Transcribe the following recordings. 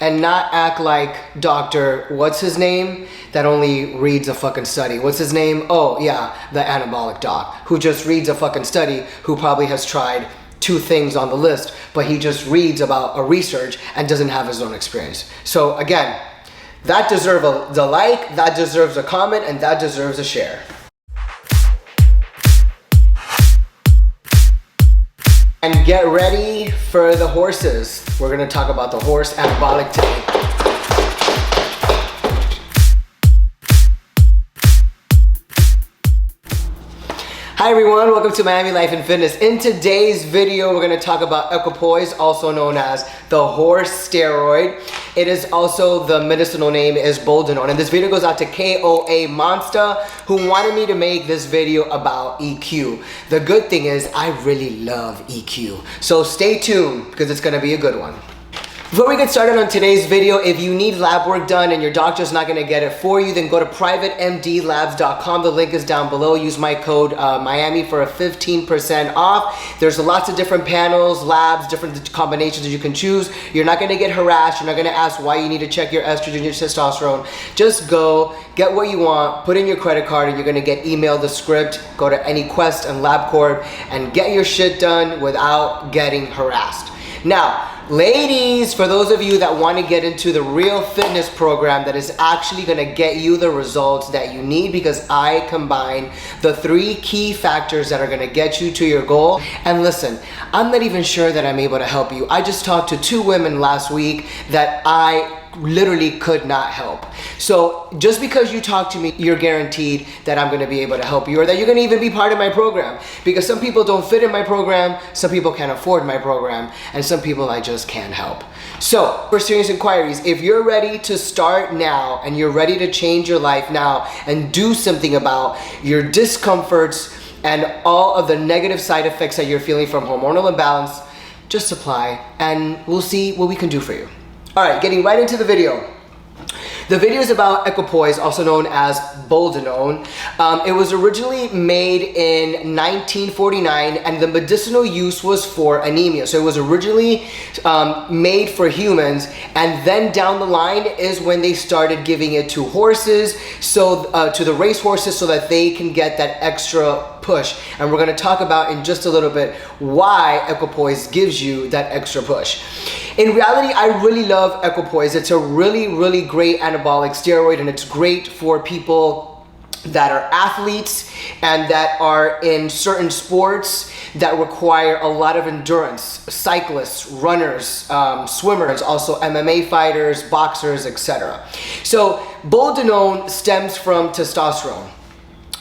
and not act like Dr. what's his name that only reads a fucking study. What's his name? Oh yeah, the anabolic doc who just reads a fucking study, who probably has tried 2 things on the list, but he just reads about a research and doesn't have his own experience. So again, that deserves a like, that deserves a comment, and that deserves a share. And get ready for the horses. We're gonna talk about the horse anabolic today. Hi everyone, welcome to Miami Life and Fitness. In today's video, we're gonna talk about Equipoise, also known as the horse steroid. It is also, the medicinal name is Boldenone. And this video goes out to KOA Monster, who wanted me to make this video about EQ. The good thing is, I really love EQ. So stay tuned, because it's gonna be a good one. Before we get started on today's video, if you need lab work done and your doctor's not gonna get it for you, then go to privatemdlabs.com. The link is down below. Use my code Miami for a 15% off. There's lots of different panels, labs, different combinations that you can choose. You're not gonna get harassed. You're not gonna ask why you need to check your estrogen, your testosterone. Just go, get what you want, put in your credit card, and you're gonna get emailed the script. Go to any Quest and LabCorp and get your shit done without getting harassed. Now, ladies, for those of you that want to get into the real fitness program that is actually going to get you the results that you need, because I combine the 3 key factors that are going to get you to your goal. And listen, I'm not even sure that I'm able to help you. I just talked to 2 women last week that I literally could not help. So just because you talk to me, you're guaranteed that I'm gonna be able to help you, or that you're gonna even be part of my program. Because some people don't fit in my program, some people can't afford my program, and some people I just can't help. So for serious inquiries, if you're ready to start now and you're ready to change your life now and do something about your discomforts and all of the negative side effects that you're feeling from hormonal imbalance, just apply and we'll see what we can do for you. All right, getting right into the video. The video is about Equipoise, also known as Boldenone. It was originally made in 1949, and the medicinal use was for anemia. So it was originally made for humans, and then down the line is when they started giving it to horses, so to the race horses, so that they can get that extra push. And we're going to talk about in just a little bit why Equipoise gives you that extra push. In reality, I really love Equipoise. It's a really great anabolic steroid, and it's great for people that are athletes and that are in certain sports that require a lot of endurance. Cyclists, runners, swimmers, also MMA fighters, boxers, etc. So Boldenone stems from testosterone.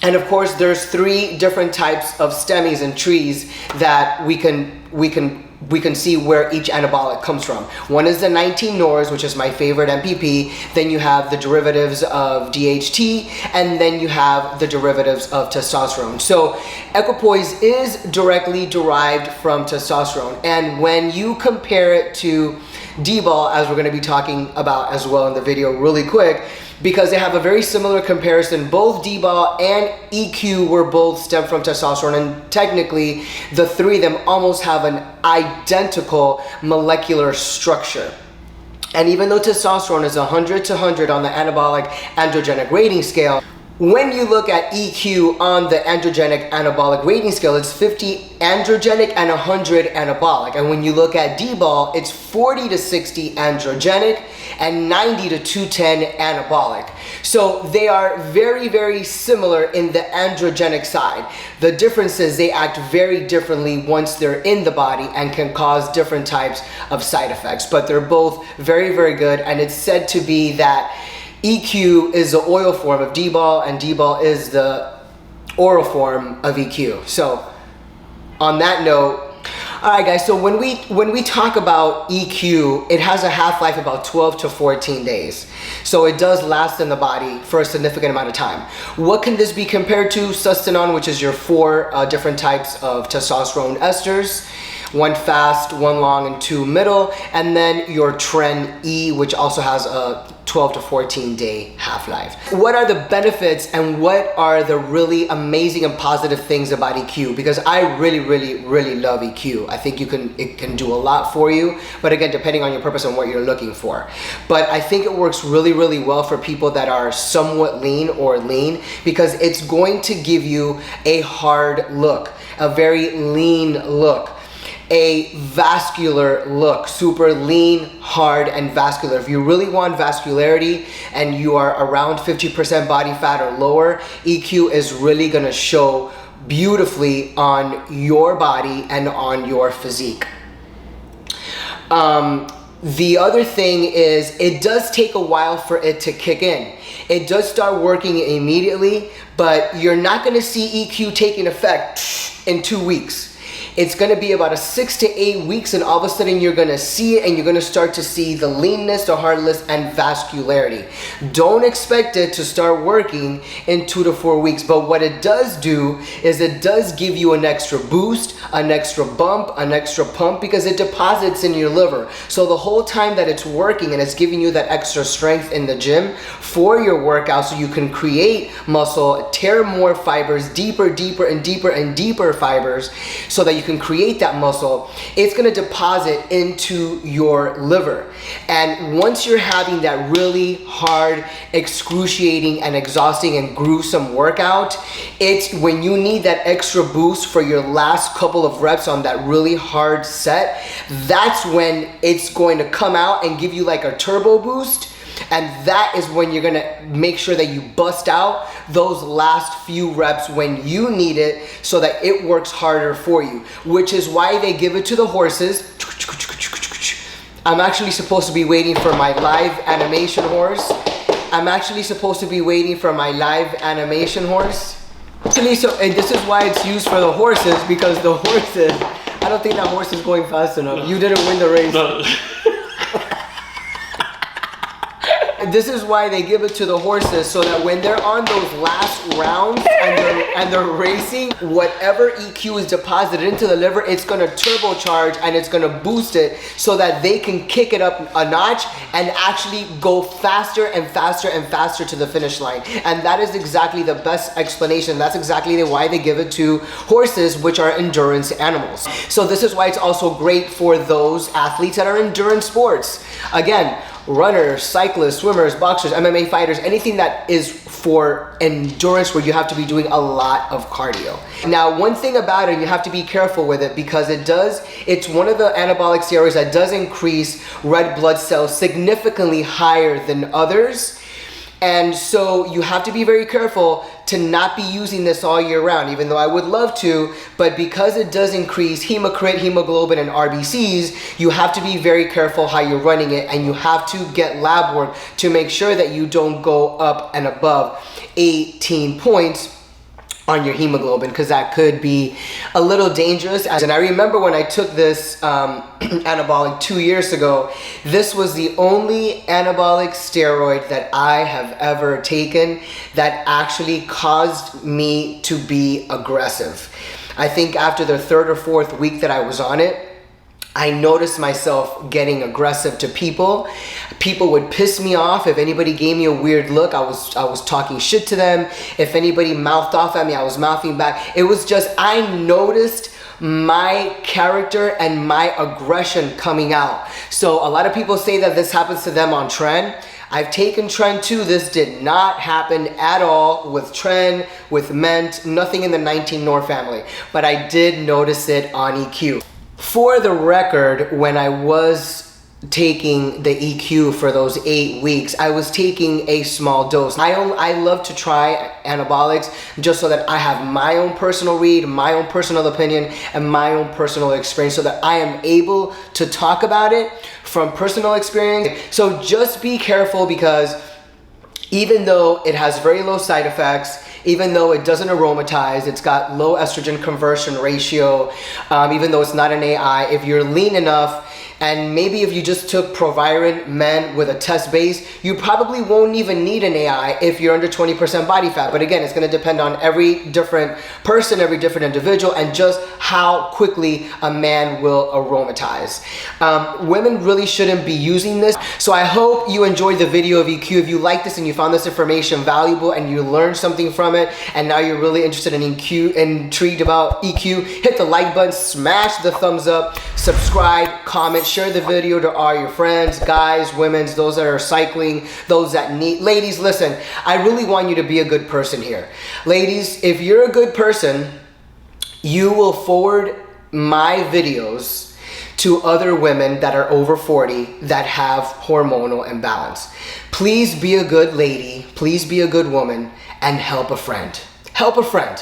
And of course, there's 3 different types of stemmies and trees that we can see where each anabolic comes from. One is the 19-NORs, which is my favorite MPP. Then you have the derivatives of DHT, and then you have the derivatives of testosterone. So Equipoise is directly derived from testosterone. And when you compare it to D-bol, as we're going to be talking about as well in the video really quick, because they have a very similar comparison. Both D-bol and EQ were both stem from testosterone, and technically the 3 of them almost have an identical molecular structure. And even though testosterone is 100 to 100 on the anabolic androgenic rating scale, when you look at EQ on the androgenic anabolic rating scale, it's 50 androgenic and 100 anabolic. And when you look at D-bol, it's 40 to 60 androgenic and 90 to 210 anabolic. So they are very similar in the androgenic side. The difference is they act very differently once they're in the body and can cause different types of side effects. But they're both very good, and it's said to be that EQ is the oil form of D-bol, and D-bol is the oral form of EQ. So on that note, all right guys, so when we talk about EQ, it has a half-life about 12 to 14 days. So it does last in the body for a significant amount of time. What can this be compared to? Sustanon, which is your 4 different types of testosterone esters. one fast, one long, and two middle, and then your Tren E, which also has a 12 to 14 day half-life. What are the benefits and what are the really amazing and positive things about EQ? Because I really love EQ. I think it can do a lot for you, but again, depending on your purpose and what you're looking for. But I think it works really well for people that are somewhat lean or lean, because it's going to give you a hard look, a very lean look, a vascular look, super lean, hard, and vascular. If you really want vascularity and you are around 50% body fat or lower, EQ is really gonna show beautifully on your body and on your physique. The other thing is, it does take a while for it to kick in. It does start working immediately, but you're not gonna see EQ taking effect in 2 weeks. It's gonna be about 6 to 8 weeks, and all of a sudden you're gonna see it, and you're gonna start to see the leanness, the hardness, and vascularity. Don't expect it to start working in 2 to 4 weeks, but what it does do is it does give you an extra boost, an extra bump, an extra pump, because it deposits in your liver. So the whole time that it's working and it's giving you that extra strength in the gym for your workout, so you can create muscle, tear more fibers, deeper and deeper fibers, so that you can create that muscle, it's gonna deposit into your liver. And once you're having that really hard, excruciating, and exhausting and gruesome workout, it's when you need that extra boost for your last couple of reps on that really hard set, that's when it's going to come out and give you like a turbo boost. And that is when you're gonna make sure that you bust out those last few reps when you need it, so that it works harder for you, which is why they give it to the horses. I'm actually supposed to be waiting for my live animation horse. Actually, so and this is why it's used for the horses, because the horses, I don't think that horse is going fast enough. No. You didn't win the race. No. This is why they give it to the horses, so that when they're on those last rounds and they're racing, whatever EQ is deposited into the liver, it's gonna turbocharge and it's gonna boost it, so that they can kick it up a notch and actually go faster and faster to the finish line. And that is exactly the best explanation. That's exactly why they give it to horses, which are endurance animals. So this is why it's also great for those athletes that are endurance sports. Again, runners, cyclists, swimmers, boxers, MMA fighters, anything that is for endurance where you have to be doing a lot of cardio. Now, one thing about it, you have to be careful with it, because it's one of the anabolic steroids that does increase red blood cells significantly higher than others. And so you have to be very careful to not be using this all year round, even though I would love to, but because it does increase hematocrit, hemoglobin, and RBCs, you have to be very careful how you're running it, and you have to get lab work to make sure that you don't go up and above 18 points on your hemoglobin, because that could be a little dangerous. And I remember when I took this anabolic 2 years ago, this was the only anabolic steroid that I have ever taken that actually caused me to be aggressive. I think after the 3rd or 4th week that I was on it, I noticed myself getting aggressive to people. People would piss me off. If anybody gave me a weird look, I was talking shit to them. If anybody mouthed off at me, I was mouthing back. It was just, I noticed my character and my aggression coming out. So a lot of people say that this happens to them on Tren. I've taken Tren too. This did not happen at all with Tren, with Ment, nothing in the 19 Nor family. But I did notice it on EQ. For the record, when I was taking the EQ for those 8 weeks, I was taking a small dose. I love to try anabolics just so that I have my own personal read, my own personal opinion, and my own personal experience, so that I am able to talk about it from personal experience. So just be careful, because even though it has very low side effects, even though it doesn't aromatize, it's got low estrogen conversion ratio, even though it's not an AI, if you're lean enough, And maybe if you just took Proviron Men with a test base, you probably won't even need an AI if you're under 20% body fat. But again, it's gonna depend on every different person, every different individual, and just how quickly a man will aromatize. Women really shouldn't be using this. So I hope you enjoyed the video of EQ. If you like this and you found this information valuable and you learned something from it, and now you're really interested in EQ, intrigued about EQ, hit the like button, smash the thumbs up, subscribe, comment, share the video to all your friends, guys, women, those that are cycling, those that need. Ladies, listen, I really want you to be a good person here. Ladies, if you're a good person, you will forward my videos to other women that are over 40 that have hormonal imbalance. Please be a good lady, please be a good woman, and help a friend. Help a friend.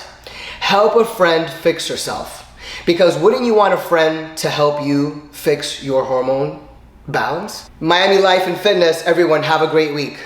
Help a friend fix herself. Because wouldn't you want a friend to help you fix your hormone balance? Miami Life and Fitness, everyone have a great week.